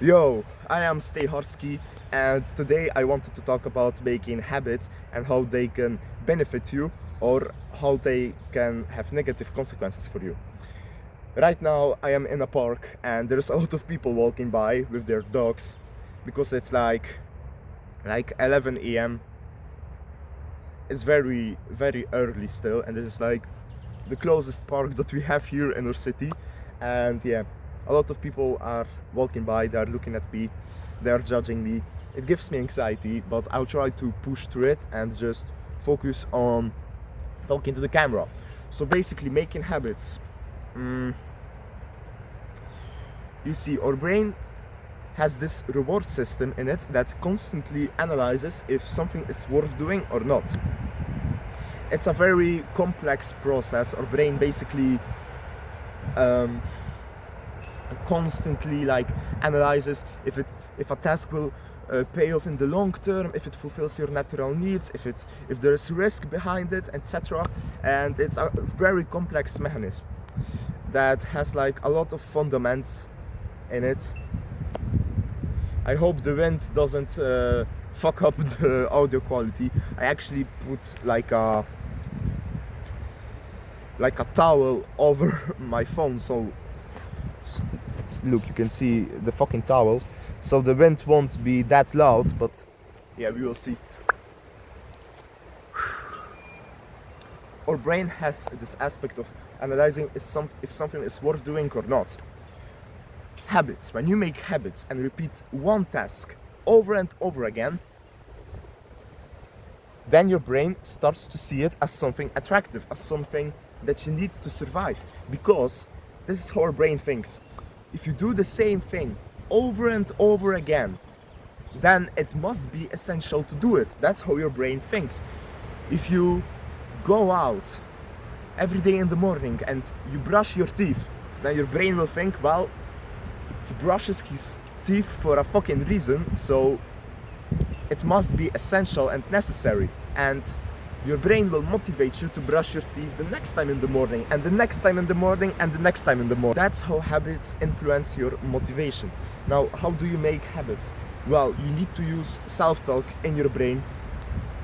Yo, I am Stay Harsky, and today I wanted to talk about making habits and how they can benefit you or how they can have negative consequences for you. Right now, I am in a park and there's a lot of people walking by with their dogs because it's like 11 a.m. It's very early still, and this is like the closest park that we have here in our city. And yeah, a lot of people are walking by, they are looking at me, they are judging me. It gives me anxiety, but I'll try to push through it and just focus on talking to the camera. So basically, making habits. You see, our brain has this reward system in it that constantly analyzes if something is worth doing or not. It's a very complex process. Our brain basically constantly analyzes if a task will pay off in the long term, if it fulfills your natural needs, if there is risk behind it, etc. And it's a very complex mechanism that has like a lot of fundamentals in it. I hope the wind doesn't fuck up the audio quality. I actually put like a towel over my phone, so look, you can see the fucking towel, so the wind won't be that loud, but yeah, we will see. Our brain has this aspect of analyzing if something is worth doing or not. Habits. When you make habits and repeat one task over and over again, then your brain starts to see it as something attractive, as something that you need to survive. Because this is how our brain thinks. If you do the same thing over and over again, then it must be essential to do it. That's how your brain thinks. If you go out every day in the morning and you brush your teeth, then your brain will think, well, he brushes his teeth for a fucking reason, so it must be essential and necessary. And your brain will motivate you to brush your teeth the next time in the morning, and the next time in the morning, and the next time in the morning. That's how habits influence your motivation. Now, how do you make habits? Well, you need to use self-talk in your brain,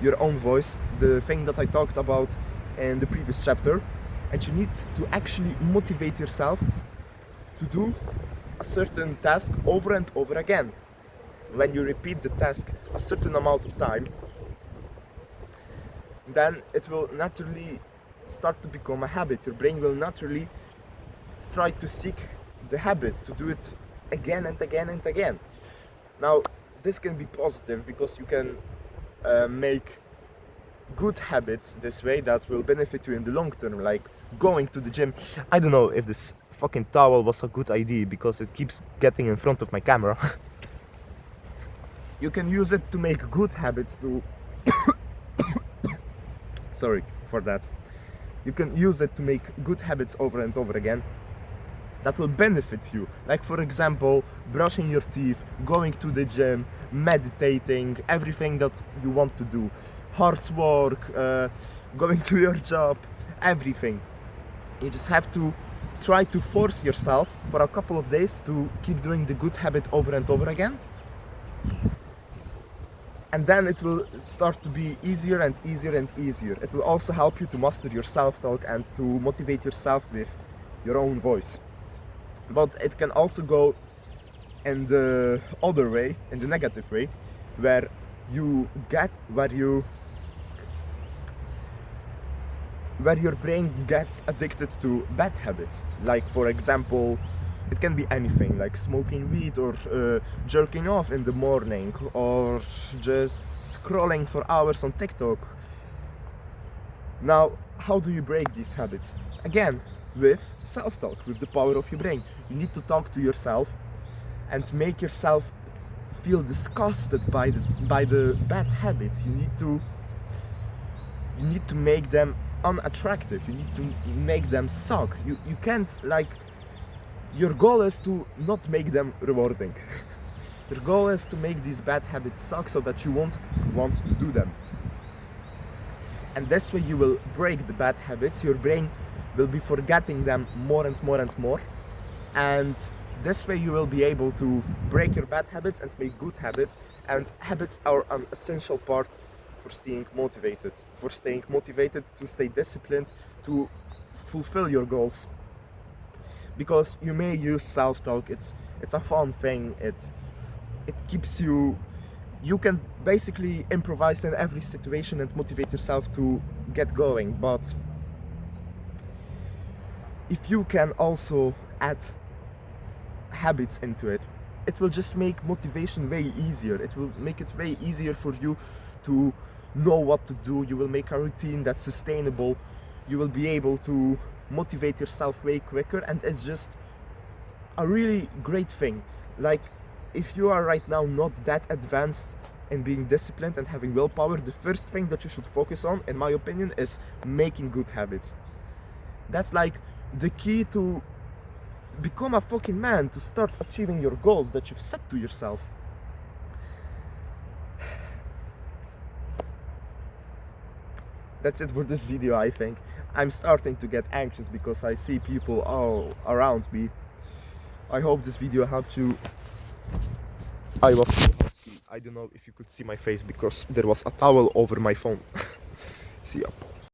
your own voice, the thing that I talked about in the previous chapter. And you need to actually motivate yourself to do a certain task over and over again. When you repeat the task a certain amount of time, then it will naturally start to become a habit. Your brain will naturally try to seek the habit to do it again and again and again. Now, this can be positive because you can make good habits this way that will benefit you in the long term, like going to the gym. I don't know if this fucking towel was a good idea because it keeps getting in front of my camera. You can use it to make good habits to sorry for that. You can use it to make good habits over and over again that will benefit you. Like, for example, brushing your teeth, going to the gym, meditating, everything that you want to do, hard work, going to your job, everything. You just have to try to force yourself for a couple of days to keep doing the good habit over and over again. And then it will start to be easier and easier and easier. It will also help you to master your self-talk and to motivate yourself with your own voice. But it can also go in the other way, in the negative way, where your brain gets addicted to bad habits. Like, for example, it can be anything, like smoking weed or jerking off in the morning or just scrolling for hours on TikTok. Now, how do you break these habits? Again, with self-talk, with the power of your brain. You need to talk to yourself and make yourself feel disgusted by the bad habits. You need to make them unattractive. You need to make them suck. You can't, like, your goal is to not make them rewarding. Your goal is to make these bad habits suck so that you won't want to do them. And this way you will break the bad habits. Your brain will be forgetting them more and more and more. And This way you will be able to break your bad habits and make good habits, and habits are an essential part for staying motivated, to stay disciplined, to fulfill your goals. Because you may use self-talk, it's a fun thing, it keeps you can basically improvise in every situation and motivate yourself to get going. But if you can also add habits into it, it will just make motivation way easier. It will make it way easier for you to know what to do. You will make a routine that's sustainable. You will be able to motivate yourself way quicker, and it's just a really great thing. Like, if you are right now not that advanced in being disciplined and having willpower, the first thing that you should focus on, in my opinion, is making good habits. That's like the key to become a fucking man, to start achieving your goals that you've set to yourself. That's it for this video, I think. I'm starting to get anxious because I see people all around me. I hope this video helped you. I was so husky. I don't know if you could see my face because there was a towel over my phone. See ya.